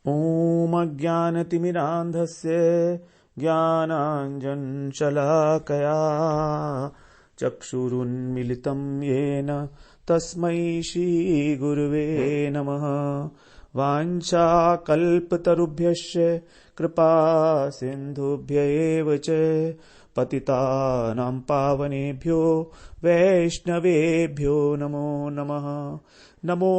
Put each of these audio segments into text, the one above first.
ॐ अज्ञानतिमिरान्धस्य ज्ञानाञ्जनशलाकया चक्षुरुन्मिलितं येन तस्मै श्रीगुरुवे नमः। वाञ्छाकल्पतरुभ्यश्च कृपा सिन्धुभ्य एव च पतितानां पावनेभ्यो वैष्णवेभ्यो नमो नमः। नमो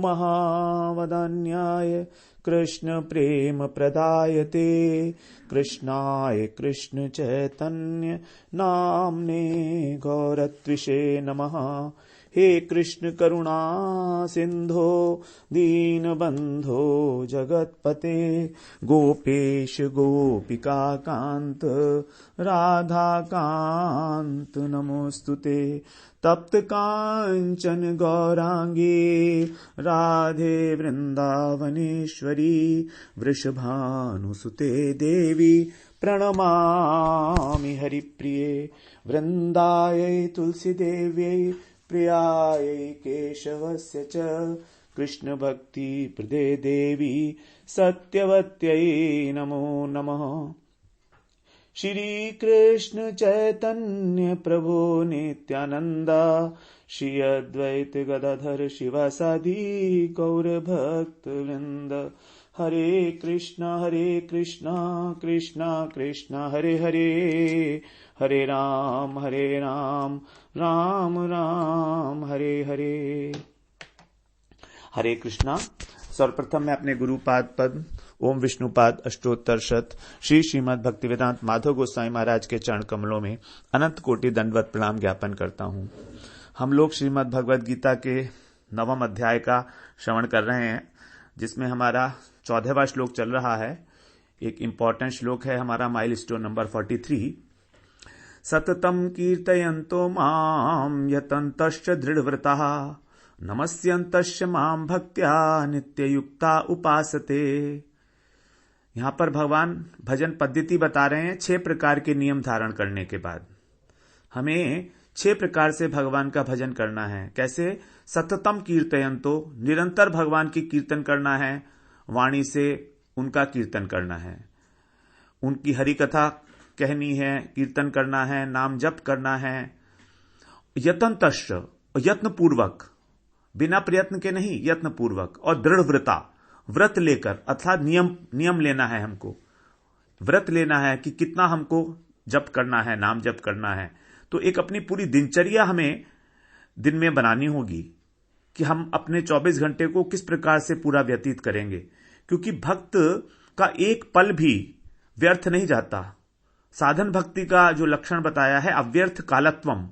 महावदान्याय कृष्ण प्रेम प्रदायते कृष्णाय कृष्ण चैतन्य नाम्ने गौरत्विषे नमः। हे कृष्ण करुणा सिंधो दीनबंधो जगतपते गोपेश गोपिका कांत राधा कांत नमोस्तुते। तप्त कांचन गौरांगी राधे वृंदावनेश्वरी वृषभानुसुते देवी प्रणमामि हरिप्रिये। वृंदायै तुलसी देव्यै प्रियायै केशवस्य च कृष्ण भक्ति प्रदे देवी सत्यवत्यै नमो नमः। श्री कृष्ण चैतन्य प्रभु नित्यानंद श्री अद्वैत गदाधर शिवासादि गौर भक्त वृंद। हरे कृष्णा कृष्णा कृष्णा हरे हरे, हरे राम राम राम हरे हरे। हरे कृष्णा। सर्वप्रथम मैं अपने गुरुपाद पद ओम विष्णुपाद अष्टोत्तर शत श्री श्रीमद् भक्तिवेदांत माधव गोस्वामी महाराज के चरण कमलों में अनंत कोटि दंडवत प्रणाम ज्ञापन करता हूँ। हम लोग श्रीमद् भगवद गीता के 9वें अध्याय का श्रवण कर रहे हैं, जिसमें हमारा 14वां श्लोक चल रहा है। एक इम्पॉर्टेंट श्लोक है, हमारा माइलस्टोन नंबर 43। सततम कीर्तयन्तो माम यतन्तश्च दृढ़व्रताः नमस्यन्तश्च माम भक्त्या नित्ययुक्ता उपासते। यहां पर भगवान भजन पद्धति बता रहे हैं। 6 प्रकार के नियम धारण करने के बाद हमें 6 प्रकार से भगवान का भजन करना है। कैसे? सततम कीर्तयन्तो, निरंतर भगवान की कीर्तन करना है, वाणी से उनका कीर्तन करना है, उनकी हरि कथा कहनी है, कीर्तन करना है, नाम जप करना है। यतन्तश्च, यत्न पूर्वक, बिना प्रयत्न के नहीं, यत्न पूर्वक। और दृढ़ व्रता, व्रत लेकर, अर्थात नियम लेना है। हमको व्रत लेना है कि कितना हमको जप करना है, नाम जप करना है। तो एक अपनी पूरी दिनचर्या हमें दिन में बनानी होगी कि हम अपने 24 घंटे को किस प्रकार से पूरा व्यतीत करेंगे, क्योंकि भक्त का एक पल भी व्यर्थ नहीं जाता। साधन भक्ति का जो लक्षण बताया है, अव्यर्थ कालत्वम,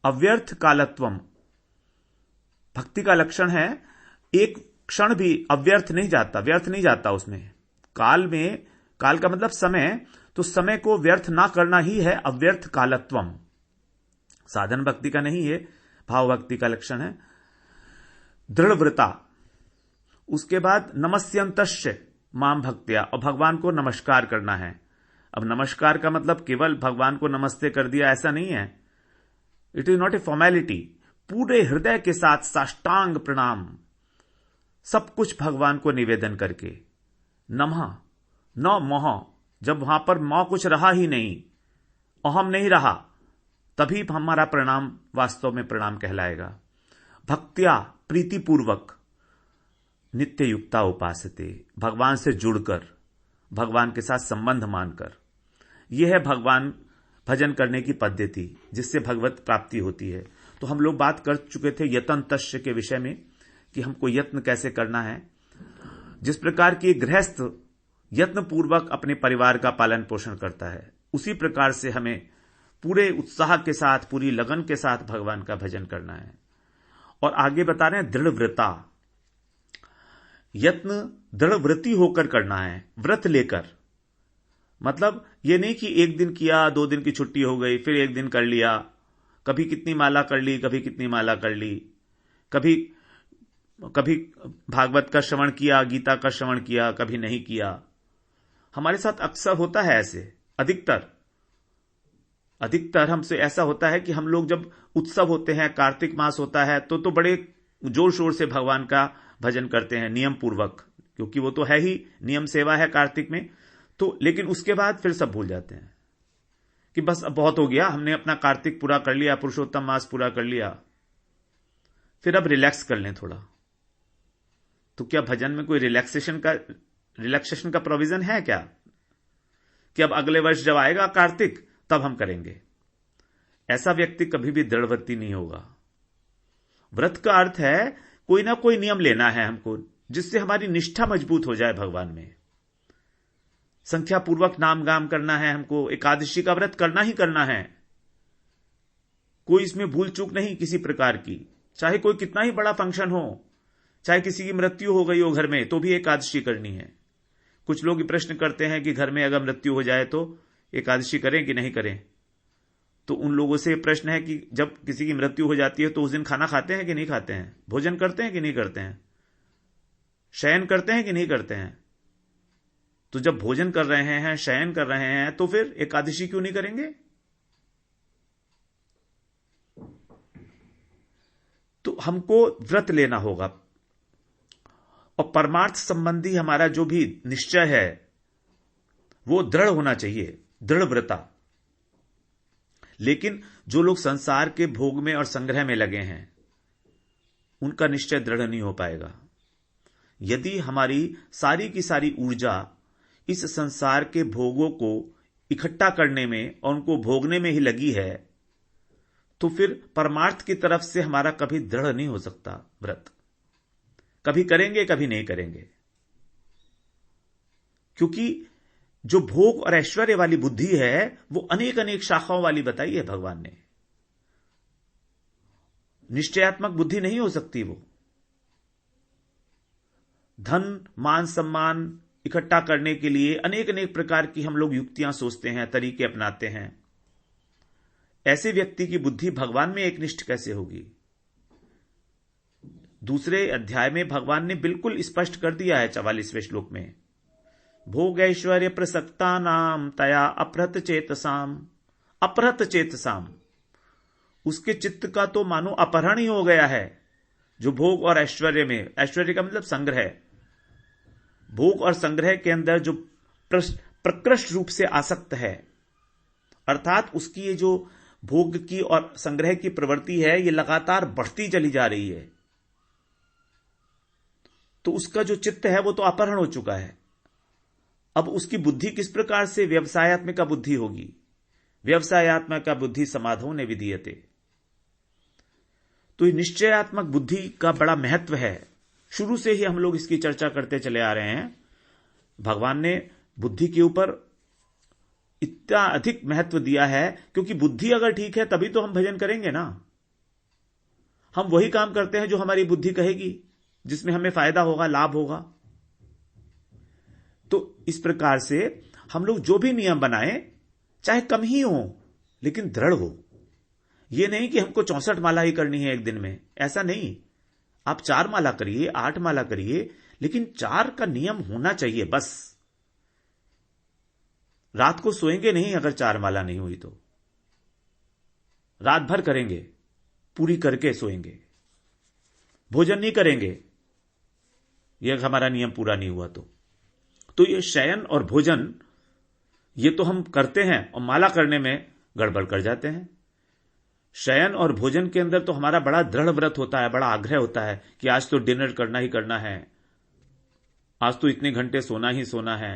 अव्यर्थ कालत्वम भक्ति का लक्षण है। एक क्षण भी अव्यर्थ नहीं जाता, व्यर्थ नहीं जाता उसमें। काल में, काल का मतलब समय, तो समय को व्यर्थ ना करना ही है अव्यर्थ कालत्वम। साधन भक्ति का नहीं है, भाव भक्ति का लक्षण है। दृढ़ व्रता, उसके बाद नमस्यन्तश्च माम भक्त्या, और भगवान को नमस्कार करना है। अब नमस्कार का मतलब केवल भगवान को नमस्ते कर दिया, ऐसा नहीं है। It is not a formality. पूरे हृदय के साथ साष्टांग प्रणाम, सब कुछ भगवान को निवेदन करके। नमः न मोह, जब वहां पर मोह कुछ रहा ही नहीं, अहम नहीं रहा, तभी हमारा प्रणाम वास्तव में प्रणाम कहलाएगा। भक्त्या, प्रीतिपूर्वक, नित्य युक्ता उपासते, भगवान से जुड़कर, भगवान के साथ संबंध मानकर। यह है भगवान भजन करने की पद्धति, जिससे भगवत प्राप्ति होती है। तो हम लोग बात कर चुके थे यतन्तश्च के विषय में, कि हमको यत्न कैसे करना है। जिस प्रकार की गृहस्थ यत्न पूर्वक अपने परिवार का पालन पोषण करता है, उसी प्रकार से हमें पूरे उत्साह के साथ, पूरी लगन के साथ भगवान का भजन करना है। और आगे बता रहे हैं दृढ़ व्रता, यत्न दृढ़ व्रती होकर करना है, व्रत लेकर। मतलब ये नहीं कि एक दिन किया, 2 दिन की छुट्टी हो गई, फिर एक दिन कर लिया, कभी कितनी माला कर ली, कभी कितनी माला कर ली, कभी भागवत का श्रवण किया, गीता का श्रवण किया, कभी नहीं किया। हमारे साथ अक्सर होता है ऐसे, अधिकतर हमसे ऐसा होता है कि हम लोग जब उत्सव होते हैं, कार्तिक मास होता है, तो बड़े जोर शोर से भगवान का भजन करते हैं नियम पूर्वक, क्योंकि वो तो है ही नियम सेवा है कार्तिक में, तो लेकिन उसके बाद फिर सब भूल जाते हैं कि बस अब बहुत हो गया, हमने अपना कार्तिक पूरा कर लिया, पुरुषोत्तम मास पूरा कर लिया, फिर अब रिलैक्स कर लें थोड़ा। तो क्या भजन में कोई रिलैक्सेशन का प्रोविजन है क्या कि अब अगले वर्ष जब आएगा कार्तिक तब हम करेंगे? ऐसा व्यक्ति कभी भी दृढ़व्रती नहीं होगा। व्रत का अर्थ है कोई ना कोई नियम लेना है हमको, जिससे हमारी निष्ठा मजबूत हो जाए भगवान में। संख्या पूर्वक नाम गाम करना है हमको, एकादशी का व्रत करना ही करना है, कोई इसमें भूल चूक नहीं किसी प्रकार की। चाहे कोई कितना ही बड़ा फंक्शन हो, चाहे किसी की मृत्यु हो गई हो घर में, तो भी एकादशी करनी है। कुछ लोग प्रश्न करते हैं कि घर में अगर मृत्यु हो जाए तो एकादशी करें कि नहीं करें। तो उन लोगों से प्रश्न है कि जब किसी की मृत्यु हो जाती है तो उस दिन खाना खाते हैं कि नहीं खाते हैं, भोजन करते हैं कि नहीं करते हैं, शयन करते हैं कि नहीं करते हैं? तो जब भोजन कर रहे हैं, शयन कर रहे हैं, तो फिर एकादशी क्यों नहीं करेंगे? तो हमको व्रत लेना होगा, और परमार्थ संबंधी हमारा जो भी निश्चय है वो दृढ़ होना चाहिए, दृढ़ व्रता। लेकिन जो लोग संसार के भोग में और संग्रह में लगे हैं, उनका निश्चय दृढ़ नहीं हो पाएगा। यदि हमारी सारी की सारी ऊर्जा इस संसार के भोगों को इकट्ठा करने में और उनको भोगने में ही लगी है, तो फिर परमार्थ की तरफ से हमारा कभी दृढ़ नहीं हो सकता व्रत। कभी करेंगे, कभी नहीं करेंगे, क्योंकि जो भोग और ऐश्वर्य वाली बुद्धि है वो अनेक अनेक शाखाओं वाली बताई है भगवान ने। निश्चयात्मक बुद्धि नहीं हो सकती वो। धन मान सम्मान इकट्ठा करने के लिए अनेक अनेक प्रकार की हम लोग युक्तियां सोचते हैं, तरीके अपनाते हैं। ऐसे व्यक्ति की बुद्धि भगवान में एकनिष्ठ कैसे होगी? दूसरे अध्याय में भगवान ने बिल्कुल स्पष्ट कर दिया है 44वें श्लोक में, भोग ऐश्वर्य प्रसक्ता नाम तया अपहृत चेतसाम। अपहृत चेतसाम, उसके चित्त का तो मानो अपहरण ही हो गया है। जो भोग और ऐश्वर्य में, ऐश्वर्य का मतलब संग्रह, भोग और संग्रह के अंदर जो प्रकृष्ट रूप से आसक्त है, अर्थात उसकी ये जो भोग की और संग्रह की प्रवृत्ति है ये लगातार बढ़ती चली जा रही है, तो उसका जो चित्त है वो तो अपहरण हो चुका है। अब उसकी बुद्धि किस प्रकार से व्यवसायात्मिका बुद्धि होगी? व्यवसायात्मिका बुद्धि समाधो ने विधीयते। तो ये निश्चयात्मक बुद्धि का बड़ा महत्व है। शुरू से ही हम लोग इसकी चर्चा करते चले आ रहे हैं। भगवान ने बुद्धि के ऊपर इतना अधिक महत्व दिया है, क्योंकि बुद्धि अगर ठीक है तभी तो हम भजन करेंगे ना। हम वही काम करते हैं जो हमारी बुद्धि कहेगी, जिसमें हमें फायदा होगा, लाभ होगा। तो इस प्रकार से हम लोग जो भी नियम बनाएं, चाहे कम ही हो लेकिन दृढ़ हो। यह नहीं कि हमको 64 माला ही करनी है एक दिन में, ऐसा नहीं। आप 4 माला करिए, 8 माला करिए, लेकिन 4 का नियम होना चाहिए बस। रात को सोएंगे नहीं अगर 4 माला नहीं हुई तो, रात भर करेंगे, पूरी करके सोएंगे। भोजन नहीं करेंगे यह हमारा नियम पूरा नहीं हुआ तो ये शयन और भोजन ये तो हम करते हैं और माला करने में गड़बड़ कर जाते हैं। शयन और भोजन के अंदर तो हमारा बड़ा दृढ़ व्रत होता है, बड़ा आग्रह होता है कि आज तो डिनर करना ही करना है, आज तो इतने घंटे सोना ही सोना है।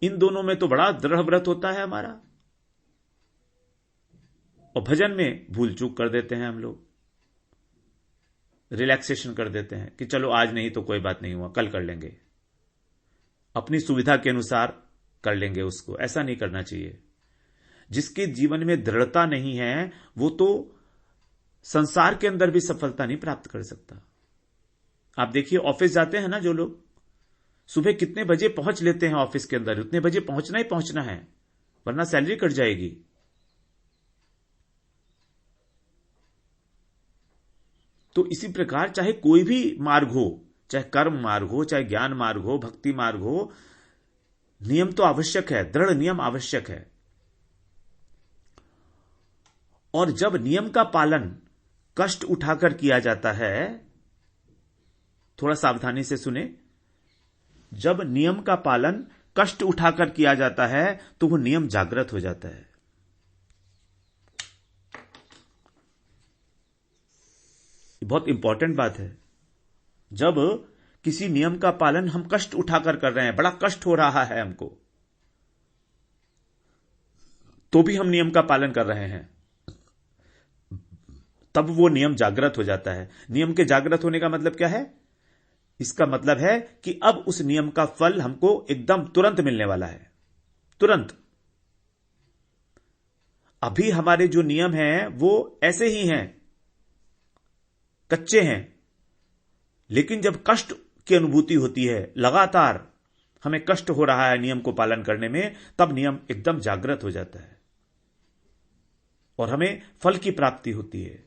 इन दोनों में तो बड़ा दृढ़ व्रत होता है हमारा, और भजन में भूल चूक कर देते हैं हम लोग, रिलैक्सेशन कर देते हैं कि चलो आज नहीं तो कोई बात नहीं हुआ, कल कर लेंगे, अपनी सुविधा के अनुसार कर लेंगे उसको। ऐसा नहीं करना चाहिए। जिसके जीवन में दृढ़ता नहीं है वो तो संसार के अंदर भी सफलता नहीं प्राप्त कर सकता। आप देखिए ऑफिस जाते हैं ना जो लोग, सुबह कितने बजे पहुंच लेते हैं ऑफिस के अंदर, उतने बजे पहुंचना ही पहुंचना है, वरना सैलरी कट जाएगी। तो इसी प्रकार चाहे कोई भी मार्ग हो, चाहे कर्म मार्ग हो, चाहे ज्ञान मार्ग हो, भक्ति मार्ग हो, नियम तो आवश्यक है, दृढ़ नियम आवश्यक है। और जब नियम का पालन कष्ट उठाकर किया जाता है थोड़ा सावधानी से सुने। जब नियम का पालन कष्ट उठाकर किया जाता है तो वो नियम जागृत हो जाता है। बहुत इंपॉर्टेंट बात है। जब किसी नियम का पालन हम कष्ट उठाकर कर रहे हैं, बड़ा कष्ट हो रहा है हमको, तो भी हम नियम का पालन कर रहे हैं, तब वो नियम जागृत हो जाता है। नियम के जागृत होने का मतलब क्या है? इसका मतलब है कि अब उस नियम का फल हमको एकदम तुरंत मिलने वाला है, तुरंत। अभी हमारे जो नियम हैं वो ऐसे ही हैं, कच्चे हैं, लेकिन जब कष्ट की अनुभूति होती है, लगातार हमें कष्ट हो रहा है नियम को पालन करने में, तब नियम एकदम जागृत हो जाता है और हमें फल की प्राप्ति होती है।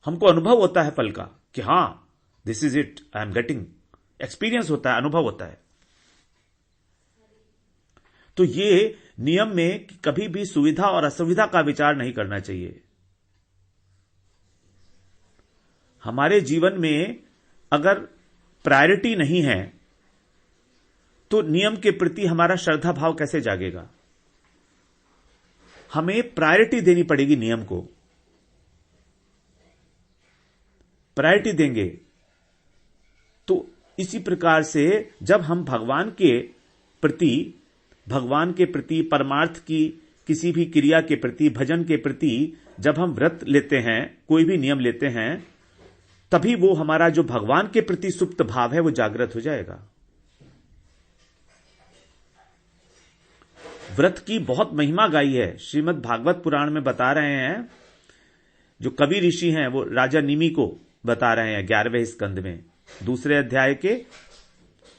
हमको अनुभव होता है फल का कि हां, this is it, I am getting, experience होता है, अनुभव होता है। तो ये नियम में कभी भी सुविधा और असुविधा का विचार नहीं करना चाहिए। हमारे जीवन में अगर प्रायोरिटी नहीं है तो नियम के प्रति हमारा श्रद्धा भाव कैसे जागेगा? हमें प्रायोरिटी देनी पड़ेगी नियम को। प्रायोरिटी देंगे तो इसी प्रकार से जब हम भगवान के प्रति, परमार्थ की किसी भी क्रिया के प्रति, भजन के प्रति जब हम व्रत लेते हैं, कोई भी नियम लेते हैं, तभी वो हमारा जो भगवान के प्रति सुप्त भाव है वो जागृत हो जाएगा। व्रत की बहुत महिमा गाई है। श्रीमद् भागवत पुराण में बता रहे हैं, जो कवि ऋषि हैं वो राजा निमि को बता रहे हैं 11वें स्कंद में, दूसरे अध्याय के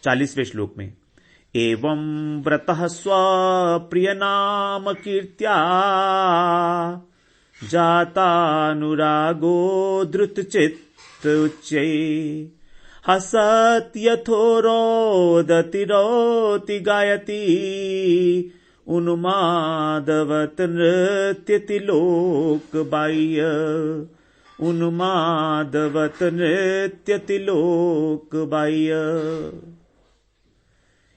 40वें श्लोक में। एवं व्रतः स्वप्रिय नाम कीर्त्या जातानुरागो धृतचित्त उच्चै हसत्यथोरोदति रोति गायति उन्मादवत नृत्यति लोक बाह्य उन्मादवत नृत्यति लोक बाह्य।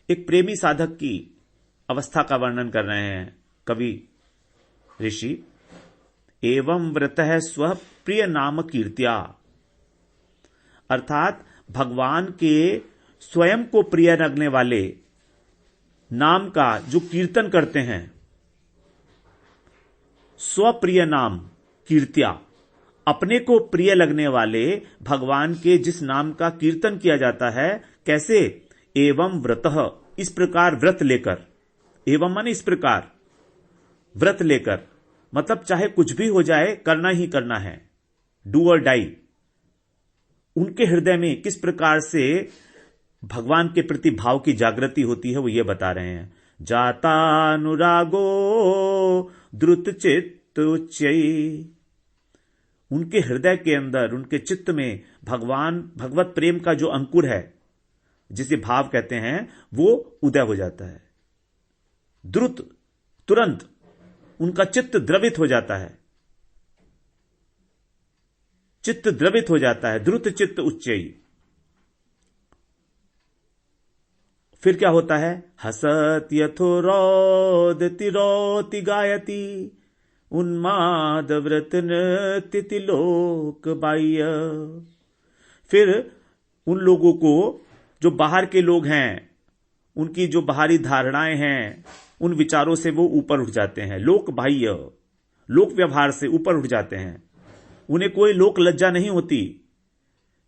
एक प्रेमी साधक की अवस्था का वर्णन कर रहे हैं कवि ऋषि। एवं व्रतः स्व प्रिय नाम कीर्त्या, अर्थात भगवान के स्वयं को प्रिय लगने वाले नाम का जो कीर्तन करते हैं, स्वप्रिय नाम कीर्त्या, अपने को प्रिय लगने वाले भगवान के जिस नाम का कीर्तन किया जाता है, कैसे? एवं व्रतः, इस प्रकार व्रत लेकर। एवं माने इस प्रकार व्रत लेकर, मतलब चाहे कुछ भी हो जाए करना ही करना है, डू और डाई। उनके हृदय में किस प्रकार से भगवान के प्रति भाव की जागृति होती है वो ये बता रहे हैं। जातानुरागो द्रुत चित्त उच्चै, उनके हृदय के अंदर, उनके चित्त में भगवत प्रेम का जो अंकुर है, जिसे भाव कहते हैं, वो उदय हो जाता है। द्रुत, तुरंत उनका चित्त द्रवित हो जाता है, चित्त द्रवित हो जाता है, द्रुत चित्त उच्चई। फिर क्या होता है? हसत यथोरोदति रोति गायति उन्माद व्रत नृत्यति लोक बाह्य। फिर उन लोगों को, जो बाहर के लोग हैं, उनकी जो बाहरी धारणाएं हैं, उन विचारों से वो ऊपर उठ जाते हैं, लोक बाह्य, लोक व्यवहार से ऊपर उठ जाते हैं। उन्हें कोई लोक लज्जा नहीं होती।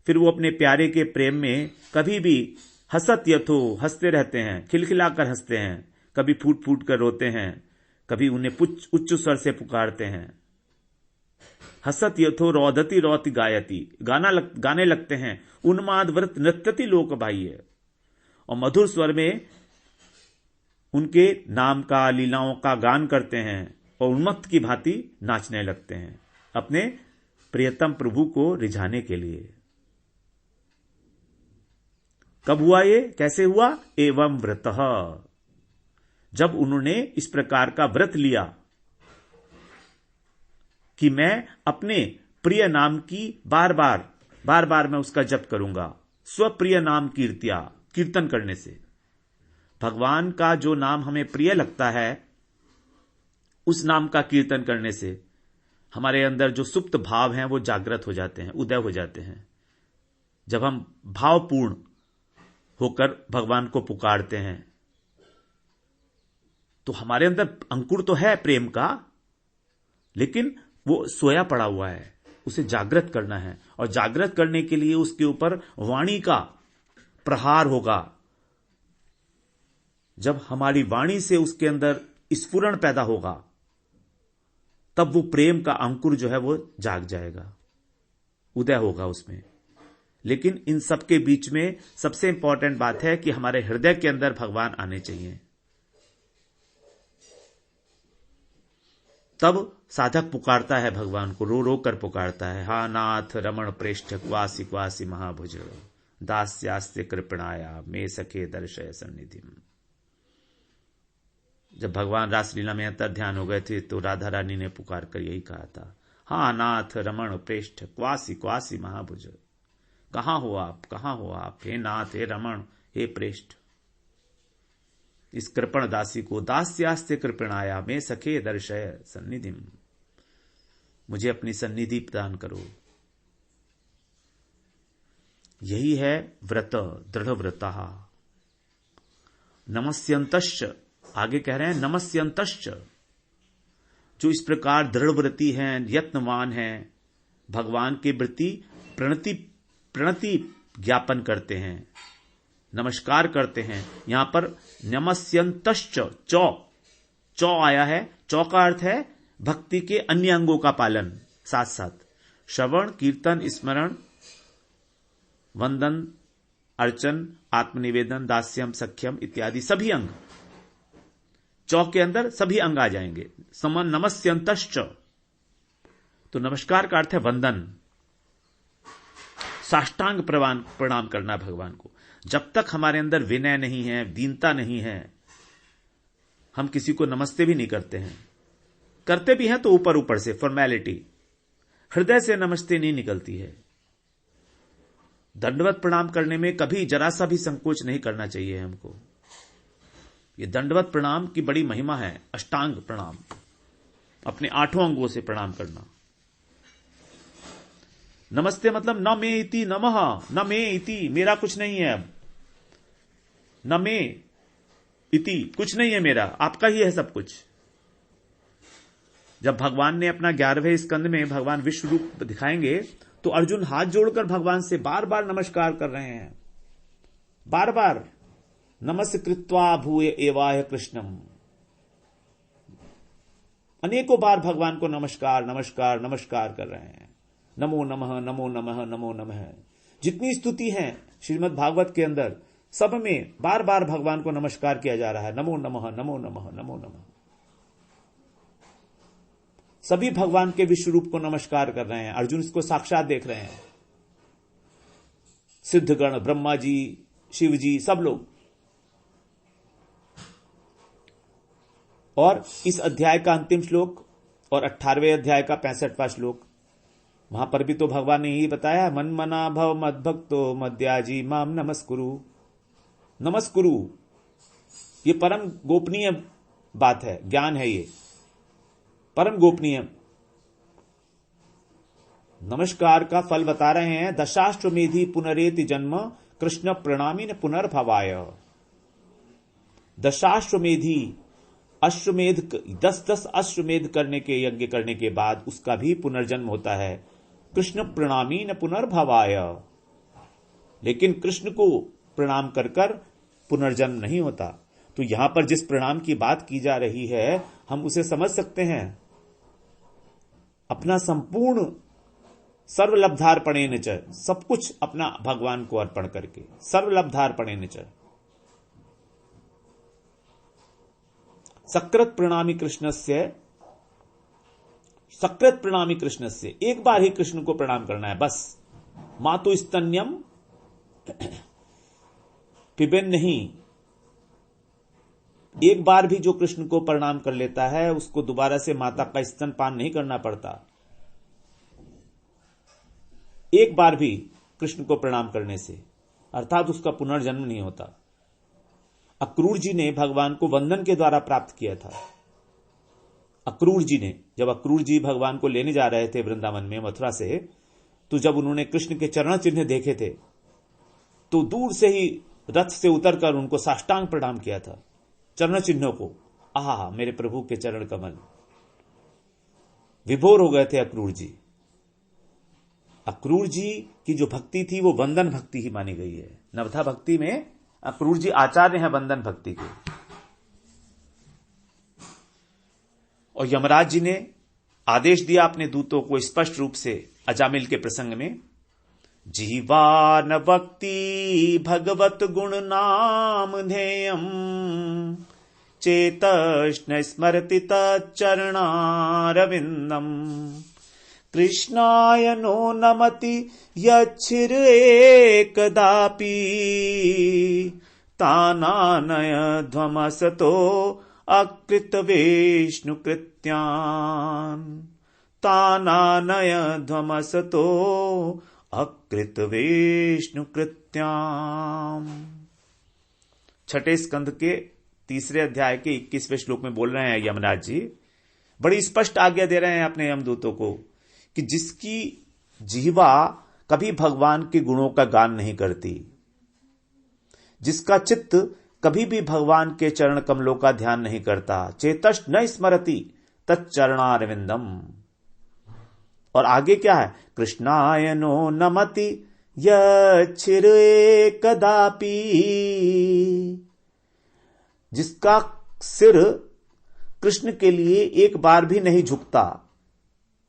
फिर वो अपने प्यारे के प्रेम में कभी भी हसत यथो, हंसते रहते हैं, खिलखिलाकर हंसते हैं, कभी फूट फूट कर रोते हैं, कभी उन्हें उच्च स्वर से पुकारते हैं। हसत यथो रोदति रोति गायति, गाने लगते हैं। उन्माद व्रत नृत्यति लोक बाह्य, और मधुर स्वर में उनके नाम का, लीलाओं का गान करते हैं और उन्मत्त की भांति नाचने लगते हैं, अपने प्रियतम प्रभु को रिझाने के लिए। कब हुआ ये? कैसे हुआ? एवं व्रतः, जब उन्होंने इस प्रकार का व्रत लिया कि मैं अपने प्रिय नाम की बार बार बार बार मैं उसका जप करूंगा, स्वप्रिय नाम कीर्तिया, कीर्तन करने से। भगवान का जो नाम हमें प्रिय लगता है, उस नाम का कीर्तन करने से हमारे अंदर जो सुप्त भाव हैं वो जागृत हो जाते हैं, उदय हो जाते हैं। जब हम भावपूर्ण होकर भगवान को पुकारते हैं तो हमारे अंदर अंकुर तो है प्रेम का, लेकिन वो सोया पड़ा हुआ है, उसे जागृत करना है। और जागृत करने के लिए उसके ऊपर वाणी का प्रहार होगा। जब हमारी वाणी से उसके अंदर स्फुरण पैदा होगा, तब वो प्रेम का अंकुर जो है वो जाग जाएगा, उदय होगा उसमें। लेकिन इन सब के बीच में सबसे इंपॉर्टेंट बात है कि हमारे हृदय के अंदर भगवान आने चाहिए। तब साधक पुकारता है भगवान को, रो रो कर पुकारता है, हा नाथ रमण प्रेष्ठ क्वासी क्वासी महाभुज, दास्यास्ते कृपणाया मे सखे दर्शय सन्निधिम। जब भगवान रासलीला में अंतर ध्यान हो गए थे तो राधा रानी ने पुकार कर यही कहा था, हा नाथ रमण प्रेष्ठ क्वासी क्वासी महाभुज। कहां हो आप, कहां हो आप, हे नाथ, हे रमण, हे प्रेष्ठ। इस कृपण दासी को दास्यास्ते कृपणाया में सखे दर्शय सन्निधिम, मुझे अपनी सन्निधि प्रदान करो। यही है व्रत, दृढ़ व्रता। नमस्यंतश्च, आगे कह रहे हैं नमस्यंतश्च, जो इस प्रकार दृढ़व्रती हैं, यत्नवान हैं, भगवान के प्रति प्रणति ज्ञापन करते हैं, नमस्कार करते हैं। यहां पर नमस्यंतश्च, चौ आया है। चौ का अर्थ है भक्ति के अन्य अंगों का पालन, साथ साथ श्रवण, कीर्तन, स्मरण, वंदन, अर्चन, आत्मनिवेदन, दास्यम, सख्यम इत्यादि सभी अंग, चौ के अंदर सभी अंग आ जाएंगे। समन नमस्यंतश्च, तो नमस्कार का अर्थ है वंदन, साष्टांग प्रणाम करना भगवान को। जब तक हमारे अंदर विनय नहीं है, दीनता नहीं है, हम किसी को नमस्ते भी नहीं करते हैं। करते भी हैं तो ऊपर ऊपर से, फॉर्मेलिटी, हृदय से नमस्ते नहीं निकलती है। दंडवत प्रणाम करने में कभी जरा सा भी संकोच नहीं करना चाहिए हमको। ये दंडवत प्रणाम की बड़ी महिमा है। अष्टांग प्रणाम, अपने 8 अंगों से प्रणाम करना। नमस्ते मतलब न मे इति नमः, न मे इति, मेरा कुछ नहीं है अब, न मे इति, कुछ नहीं है मेरा, आपका ही है सब कुछ। जब भगवान ने अपना 11वें स्कंद में भगवान विश्व रूप दिखाएंगे तो अर्जुन हाथ जोड़कर भगवान से बार बार नमस्कार कर रहे हैं, बार बार नमस्कृत्वा भूय एवाय कृष्णम। अनेकों बार भगवान को नमस्कार नमस्कार नमस्कार कर रहे हैं। नमो नमः, नमो नमः, नमो नमः। जितनी स्तुति है श्रीमद् भागवत के अंदर, सब में बार बार भगवान को नमस्कार किया जा रहा है। नमो नमः, नमो नमः, नमो नमः। सभी भगवान के विश्व रूप को नमस्कार कर रहे हैं। अर्जुन इसको साक्षात देख रहे हैं। सिद्धगण, ब्रह्मा जी, शिव जी, सब लोग। और इस अध्याय का अंतिम श्लोक और 18वें अध्याय का 65वां श्लोक, वहां पर भी तो भगवान ने यही बताया, मन मना भव मद्भक्तो मद्याजी माम नमस्कुरु। नमस्कुरु, ये परम गोपनीय बात है, ज्ञान है, ये परम गोपनीय। नमस्कार का फल बता रहे हैं। दशाश्वमेधी पुनरेति जन्म कृष्ण प्रणामी न पुनर्भवाय। दशाश्वमेधी, अश्वमेध, 10 अश्वमेध करने के, यज्ञ करने के बाद उसका भी पुनर्जन्म होता है। कृष्ण प्रणामी न पुनर्भवाय, लेकिन कृष्ण को प्रणाम कर कर पुनर्जन्म नहीं होता। तो यहां पर जिस प्रणाम की बात की जा रही है, हम उसे समझ सकते हैं, अपना संपूर्ण सर्वलब्धार्पणेन च, सब कुछ अपना भगवान को अर्पण करके, सर्वलब्धार्पणेन च। सकृत प्रणामी कृष्णस्य, सकृत प्रणामी कृष्णस्य, एक बार ही कृष्ण को प्रणाम करना है बस। मातु स्तन्यम पिबेन नहीं, एक बार भी जो कृष्ण को प्रणाम कर लेता है उसको दोबारा से माता का स्तनपान नहीं करना पड़ता। एक बार भी कृष्ण को प्रणाम करने से, अर्थात उसका पुनर्जन्म नहीं होता। अक्रूर जी ने भगवान को वंदन के द्वारा प्राप्त किया था। अक्रूर जी ने, जब अक्रूर जी भगवान को लेने जा रहे थे वृंदावन में मथुरा से, तो जब उन्होंने कृष्ण के चरण चिन्ह देखे थे तो दूर से ही रथ से उतरकर उनको साष्टांग प्रणाम किया था, चरण चिन्हों को। आहा, मेरे प्रभु के चरण कमल। विभोर हो गए थे अक्रूर जी। अक्रूर जी की जो भक्ति थी वो वंदन भक्ति ही मानी गई है। नवधा भक्ति में अक्रूर जी आचार्य हैं वंदन भक्ति के। और यमराज जी ने आदेश दिया अपने दूतों को स्पष्ट रूप से अजामिल के प्रसंग में, जीवान भक्ति भगवत गुण नाम ध्येयम चेतश्न स्मरति तच्चरणारविंदम कृष्णाय नो नमति यच्छिर एकदापि तानानय ध्वमसतो अकृत विष्णु कृत्यान् तानानय ध्वमसतो अकृत विष्णु कृत्याम्। छठे स्कंध के तीसरे अध्याय के 21वें श्लोक में बोल रहे हैं यमराज जी, बड़ी स्पष्ट आज्ञा दे रहे हैं अपने यमदूतों को कि जिसकी जिह्वा कभी भगवान के गुणों का गान नहीं करती, जिसका चित्त कभी भी भगवान के चरण कमलों का ध्यान नहीं करता, चेतश न स्मरति तच्चरणारविंदम। और आगे क्या है, कृष्णाय नो नमति यच्छिर एकदापि, जिसका सिर कृष्ण के लिए एक बार भी नहीं झुकता,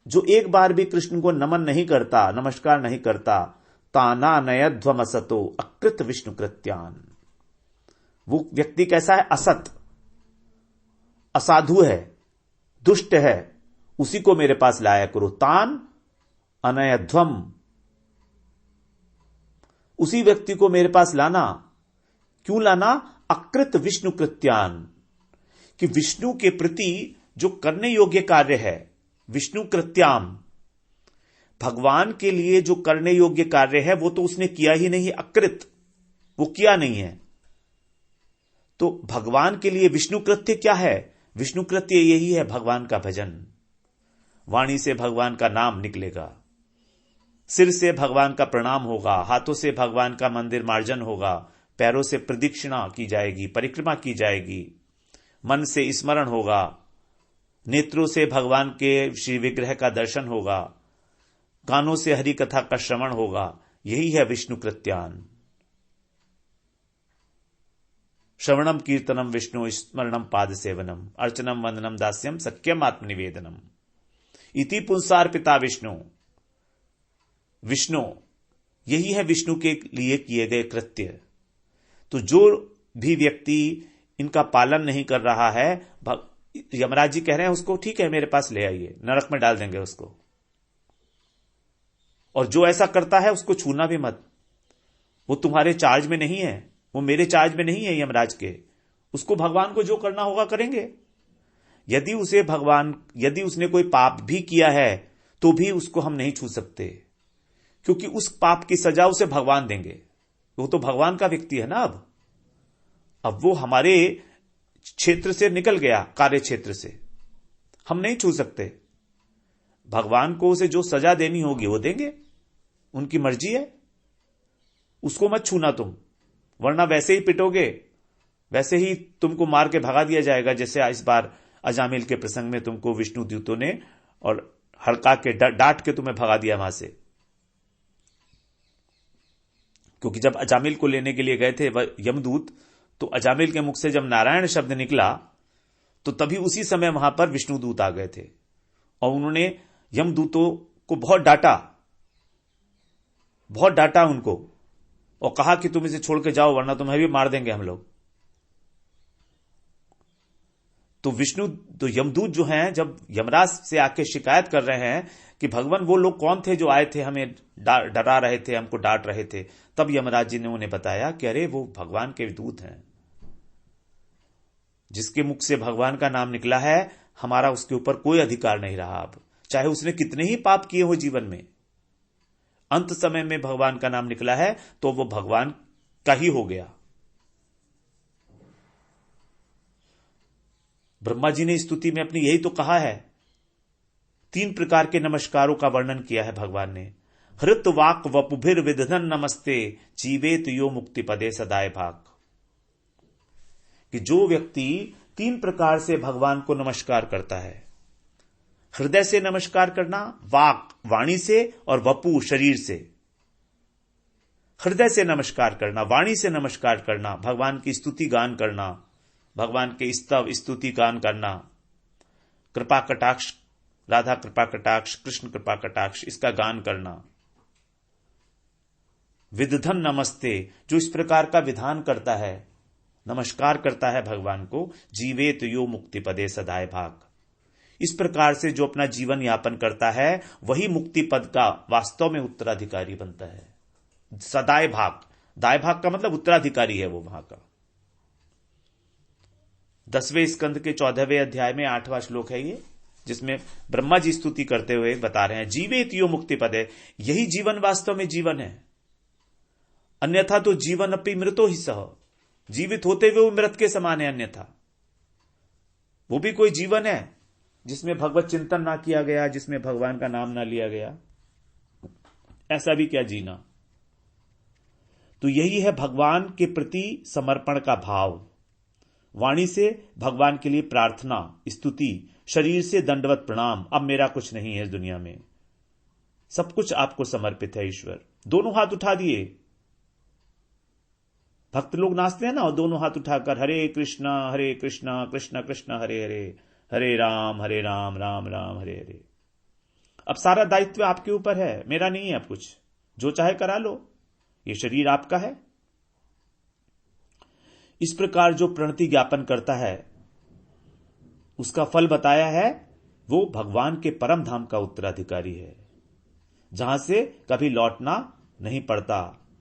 जो एक बार भी कृष्ण को नमन नहीं करता, नमस्कार नहीं करता, ताना नयध्वमसतो अकृत विष्णु कृत्यान। वो व्यक्ति कैसा है, असत, असाधु है, दुष्ट है, उसी को मेरे पास लाया करो। तान अनयध्वम, उसी व्यक्ति को मेरे पास लाना। क्यों लाना, अकृत विष्णु कृत्यान, कि विष्णु के प्रति जो करने योग्य कार्य है, विष्णु कृत्याम, भगवान के लिए जो करने योग्य कार्य है वो तो उसने किया ही नहीं, अकृत, वो किया नहीं है। तो भगवान के लिए विष्णु कृत्य क्या है, विष्णु कृत्य यही है भगवान का भजन। वाणी से भगवान का नाम निकलेगा, सिर से भगवान का प्रणाम होगा, हाथों से भगवान का मंदिर मार्जन होगा, पैरों से प्रदक्षिणा की जाएगी, परिक्रमा की जाएगी, मन से स्मरण होगा, नेत्रों से भगवान के श्री विग्रह का दर्शन होगा, कानों से हरि कथा का श्रवण होगा। यही है विष्णु कृत्यान। श्रवणम कीर्तनम विष्णु स्मरणम पाद सेवनम अर्चनम वंदनम दास्यम सख्यम आत्मनिवेदनम इति पुंसार्पिता विष्णु। विष्णु, यही है विष्णु के लिए किए गए कृत्य। तो जो भी व्यक्ति इनका पालन नहीं कर रहा है, यमराज जी कह रहे हैं उसको ठीक है मेरे पास ले आइए, नरक में डाल देंगे उसको। और जो ऐसा करता है उसको छूना भी मत, वो तुम्हारे चार्ज में नहीं है, वो मेरे चार्ज में नहीं है यमराज के। उसको भगवान को जो करना होगा करेंगे। यदि उसने कोई पाप भी किया है तो भी उसको हम नहीं छू सकते, क्योंकि उस पाप की सजा उसे भगवान देंगे। वो तो भगवान का व्यक्ति है ना। अब वो हमारे क्षेत्र से निकल गया, कार्य क्षेत्र से, हम नहीं छू सकते। भगवान को उसे जो सजा देनी होगी वो देंगे, उनकी मर्जी है। उसको मत छूना तुम, वरना वैसे ही पिटोगे, वैसे ही तुमको मार के भगा दिया जाएगा, जैसे इस बार अजामिल के प्रसंग में तुमको विष्णु दूतों ने और हड़का के डांट के तुम्हें भगा दिया वहां से। क्योंकि जब अजामिल को लेने के लिए गए थे यमदूत, तो अजामिल के मुख से जब नारायण शब्द निकला तो तभी उसी समय वहां पर विष्णु दूत आ गए थे और उन्होंने यमदूतों को बहुत डांटा उनको, और कहा कि तुम इसे छोड़ के जाओ वरना तुम्हें भी मार देंगे हम लोग। तो यमदूत जो हैं, जब यमराज से आके शिकायत कर रहे हैं कि भगवान वो लोग कौन थे जो आए थे हमें डरा रहे थे, हमको डांट रहे थे, तब यमराज जी ने उन्हें बताया कि अरे वो भगवान के दूत हैं, जिसके मुख से भगवान का नाम निकला है, हमारा उसके ऊपर कोई अधिकार नहीं रहा। अब चाहे उसने कितने ही पाप किए हो जीवन में, अंत समय में भगवान का नाम निकला है तो वो भगवान का ही हो गया। ब्रह्मा जी ने स्तुति में अपनी यही तो कहा है, 3 प्रकार के नमस्कारों का वर्णन किया है भगवान ने। हृत वाक वपुभिर विदधन नमस्ते जीवेत यो मुक्ति पदे सदाए भाग। कि जो व्यक्ति 3 प्रकार से भगवान को नमस्कार करता है, हृदय से नमस्कार करना, वाक वाणी से, और वपु शरीर से। हृदय से नमस्कार करना, वाणी से नमस्कार करना, भगवान की स्तुति गान करना, भगवान के स्तव स्तुति गान करना, कृपा कटाक्ष, राधा कृपा कटाक्ष, कृष्ण कृपा कटाक्ष, इसका गान करना। विदधन नमस्ते, जो इस प्रकार का विधान करता है, नमस्कार करता है भगवान को, जीवेत यो मुक्ति पदे सदाए भाग। इस प्रकार से जो अपना जीवन यापन करता है वही मुक्ति पद का वास्तव में उत्तराधिकारी बनता है। सदाए भाग, दाए भाग का मतलब उत्तराधिकारी है वो वहां का। 10वें स्कंद के 14वें अध्याय में 8वां श्लोक है ये, जिसमें ब्रह्मा जी स्तुति करते हुए बता रहे हैं, जीवेत यो मुक्ति पद है, यही जीवन वास्तव में जीवन है। अन्यथा तो जीवन अपि मृतो ही सह, जीवित होते हुए वो मृत के समान है। अन्यथा वो भी कोई जीवन है जिसमें भगवत चिंतन ना किया गया, जिसमें भगवान का नाम ना लिया गया, ऐसा भी क्या जीना। तो यही है भगवान के प्रति समर्पण का भाव। वाणी से भगवान के लिए प्रार्थना स्तुति, शरीर से दंडवत प्रणाम, अब मेरा कुछ नहीं है इस दुनिया में, सब कुछ आपको समर्पित है ईश्वर। दोनों हाथ उठा दिए, भक्त लोग नाचते हैं ना, और दोनों हाथ उठाकर हरे कृष्णा कृष्ण कृष्ण हरे हरे, हरे राम राम राम हरे हरे। अब सारा दायित्व आपके ऊपर है, मेरा नहीं है। अब कुछ जो चाहे करा लो, ये शरीर आपका है। इस प्रकार जो प्रणति ज्ञापन करता है उसका फल बताया है, वो भगवान के परम धाम का उत्तराधिकारी है, जहां से कभी लौटना नहीं पड़ता।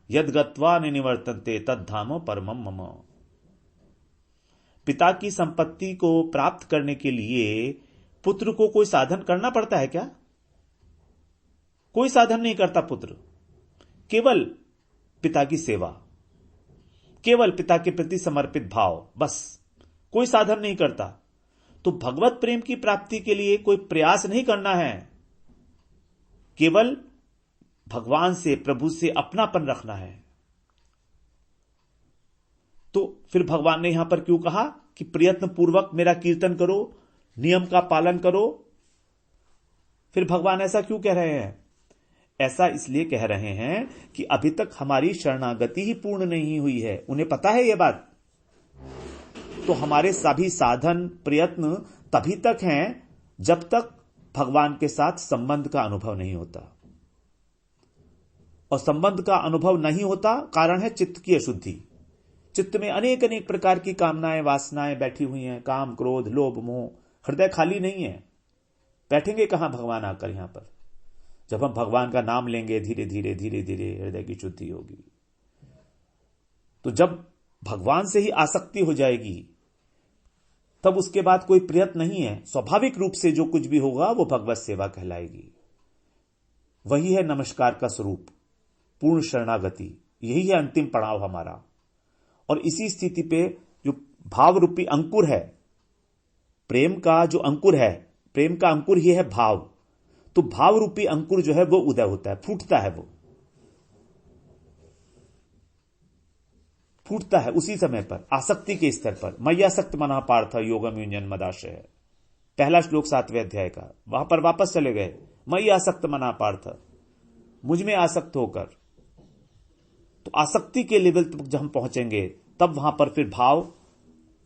यद गत्वा निवर्तन्ते तद धामो परमम मम। पिता की संपत्ति को प्राप्त करने के लिए पुत्र को कोई साधन करना पड़ता है क्या? कोई साधन नहीं करता पुत्र, केवल पिता की सेवा, केवल पिता के प्रति समर्पित भाव, बस, कोई साधन नहीं करता। तो भगवत प्रेम की प्राप्ति के लिए कोई प्रयास नहीं करना है, केवल भगवान से, प्रभु से अपनापन रखना है। तो फिर भगवान ने यहां पर क्यों कहा कि प्रयत्न पूर्वक मेरा कीर्तन करो, नियम का पालन करो? फिर भगवान ऐसा क्यों कह रहे हैं? ऐसा इसलिए कह रहे हैं कि अभी तक हमारी शरणागति ही पूर्ण नहीं हुई है। उन्हें पता है यह बात। तो हमारे सभी साधन प्रयत्न तभी तक हैं जब तक भगवान के साथ संबंध का अनुभव नहीं होता। और संबंध का अनुभव नहीं होता, कारण है चित्त की अशुद्धि। चित्त में अनेक अनेक प्रकार की कामनाएं, वासनाएं बैठी हुई हैं, काम, क्रोध, लोभ, मोह। हृदय खाली नहीं है। बैठेंगे कहां भगवान आकर? यहां पर जब हम भगवान का नाम लेंगे, धीरे धीरे धीरे धीरे हृदय की शुद्धि होगी। तो जब भगवान से ही आसक्ति हो जाएगी, तब उसके बाद कोई प्रयत्न नहीं है, स्वाभाविक रूप से जो कुछ भी होगा वो भगवत सेवा कहलाएगी। वही है नमस्कार का स्वरूप, पूर्ण शरणागति। यही है अंतिम पड़ाव हमारा। और इसी स्थिति पे जो भाव रूपी अंकुर है, प्रेम का जो अंकुर है, प्रेम का अंकुर ही है भाव। तो भाव रूपी अंकुर जो है वो उदय होता है, फूटता है, वो फूटता है उसी समय पर, आसक्ति के स्तर पर। मय्यासक्त मना पार्थ योगम युञ्जन मदाश्रय है पहला श्लोक 7वें अध्याय का। वहां पर वापस चले गए, मय्यासक्त मना पार्थ, मुझ में आसक्त होकर। तो आसक्ति के लेवल तक जब हम पहुंचेंगे तब वहां पर फिर भाव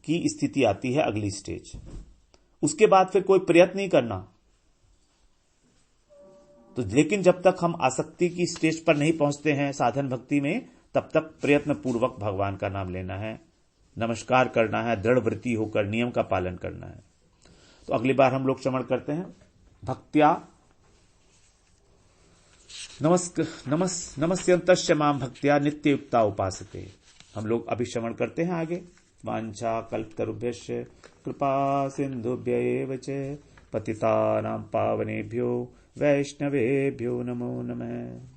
की स्थिति आती है, अगली स्टेज। उसके बाद फिर कोई प्रयत्न नहीं करना। तो लेकिन जब तक हम आसक्ति की स्टेज पर नहीं पहुंचते हैं साधन भक्ति में, तब तक प्रयत्न पूर्वक भगवान का नाम लेना है, नमस्कार करना है, दृढ़ वृत्ति होकर नियम का पालन करना है। तो अगली बार हम लोग श्रवण करते हैं भक्त्या नमस्यन्तश्च मां भक्त्या नित्ययुक्ता उपासते। हम लोग अभी श्रवण करते हैं आगे। वांछा कल्पतरुभ्यश्च कृपा सिन्धुभ्य एव च पतितानां पावनेभ्यो वैष्णवेभ्यो नमो नमः।